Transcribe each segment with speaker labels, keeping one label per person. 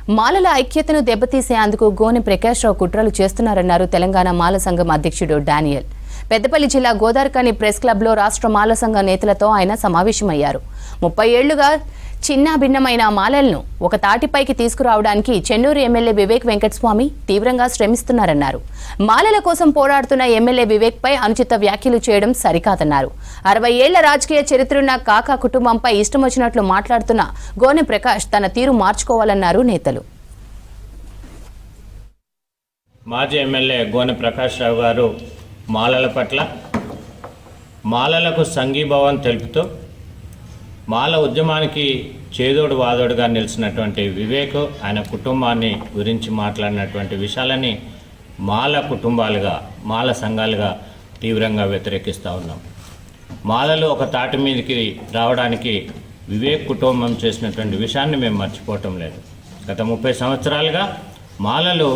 Speaker 1: మాలల ఐక్యతను దెబ్బతీసేందుకు గోనె ప్రకాశ్రావు కుట్రలు చేస్తున్నారన్నారు తెలంగాణ మాల సంఘం అధ్యక్షుడు డానియల్. పెద్దపల్లి జిల్లా గోదార్కని ప్రెస్ క్లబ్లో రాష్ట్ర మాల సంఘ నేతలతో ఆయన సమావేశమయ్యారు. 30 ఏళ్లుగా చిన్న భిన్నమైన మాలలను ఒక తాటిపైకి తీసుకురావడానికి చెన్నూరు ఎమ్మెల్యే వివేక్ వెంకటస్వామి తీవ్రంగా శ్రమిస్తున్నారన్నారు. మాలల కోసం పోరాడుతున్న ఎమ్మెల్యే వివేక్ పై అనుచిత వ్యాఖ్యలు చేయడం సరికాదన్నారు. 60 ఏళ్ల రాజకీయ చరిత్రన్న కాకా కుటుంబంపై ఇష్టం వచ్చినట్లు మాట్లాడుతున్న గోనె ప్రకాష్ తన తీరు మార్చుకోవాలన్నారు నేతలు.
Speaker 2: మాజీ ఎమ్మెల్యే గోనె ప్రకాష్ రావు గారు మాలల పట్ల మాలలకు సంఘీభావం తెలుపుతూ మాల ఉద్యమానికి చేదోడు వాదోడుగా నిలిచినటువంటి వివేక్ ఆయన కుటుంబాన్ని గురించి మాట్లాడినటువంటి విషయాలని మాల కుటుంబాలుగా మాల సంఘాలుగా తీవ్రంగా వ్యతిరేకిస్తూ ఉన్నాం. మాలలు ఒక తాటి మీదకి రావడానికి వివేక్ కుటుంబం చేసినటువంటి విషయాన్ని మేము మర్చిపోవటం లేదు. గత 30 సంవత్సరాలుగా మాలలు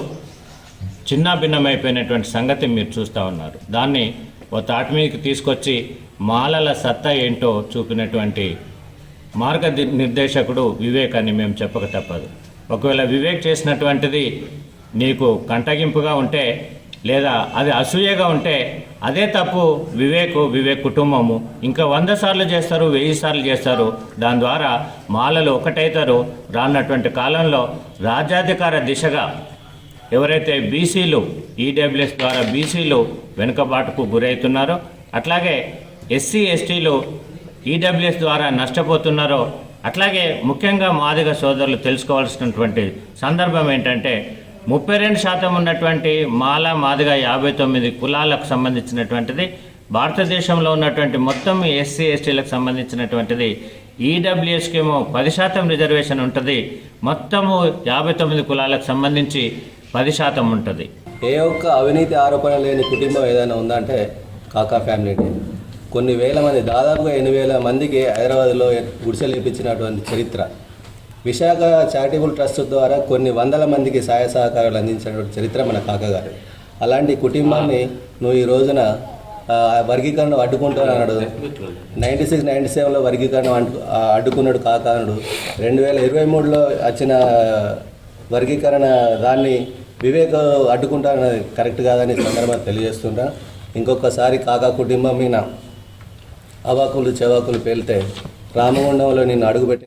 Speaker 2: చిన్న భిన్నమైపోయినటువంటి సంగతి మీరు చూస్తూ ఉన్నారు. దాన్ని ఓ తాటి మీదకి తీసుకొచ్చి మాలల సత్తా ఏంటో చూపినటువంటి మార్గనిర్దేశకుడు వివేక్ అని మేము చెప్పక తప్పదు. ఒకవేళ వివేక్ చేసినటువంటిది నీకు కంటగింపుగా ఉంటే లేదా అది అసూయగా ఉంటే అదే తప్పు వివేక్ కుటుంబము ఇంకా 100 సార్లు చేస్తారు, 1000 సార్లు చేస్తారు. దాని ద్వారా మాలలు ఒకటైతారు. రానున్నటువంటి కాలంలో రాజ్యాధికార దిశగా ఎవరైతే బీసీలు ఈడబ్ల్యూఎస్ ద్వారా బీసీలు వెనుకబాటుకు గురవుతున్నారో, అట్లాగే ఎస్సీ ఎస్టీలు ఈడబ్ల్యూఎస్ ద్వారా నష్టపోతున్నారో, అట్లాగే ముఖ్యంగా మాదిగ సోదరులు తెలుసుకోవాల్సినటువంటి సందర్భం ఏంటంటే 32% ఉన్నటువంటి మాదిగ 59 కులాలకు సంబంధించినటువంటిది భారతదేశంలో ఉన్నటువంటి మొత్తం ఎస్సీ ఎస్టీలకు సంబంధించినటువంటిది. ఈడబ్ల్యూఎస్కి ఏమో 10% రిజర్వేషన్ ఉంటుంది. మొత్తము 59 కులాలకు సంబంధించి 10% ఉంటుంది.
Speaker 3: ఏ ఒక్క అవినీతి ఆరోపణ లేని కుటుంబం ఏదైనా ఉందంటే కాకా ఫ్యామిలీని. కొన్ని వేల మంది, దాదాపుగా 8,000 మందికి హైదరాబాద్లో గుడిసెలు ఇప్పించినటువంటి చరిత్ర. విశాఖ చారిటబుల్ ట్రస్ట్ ద్వారా కొన్ని 100 మందికి సహాయ సహకారాలు అందించినటువంటి చరిత్ర మన కాకా గారు. అలాంటి కుటుంబాన్ని నువ్వు ఈ రోజున వర్గీకరణ అడ్డుకుంటానన్నాడు. 96, 97లో వర్గీకరణ అడ్డుకున్నాడు కాకా అన్నాడు. 2023లో వచ్చిన వర్గీకరణ దాన్ని వివేక్ అడ్డుకుంటానన్నది కరెక్ట్ కాదని సందర్భంగా తెలియజేస్తుంటా. ఇంకొకసారి కాకా కుటుంబం మీద అవాకులు చెవాకులు పేలితే రామగుండంలో నిన్ను అడుగుపెట్టి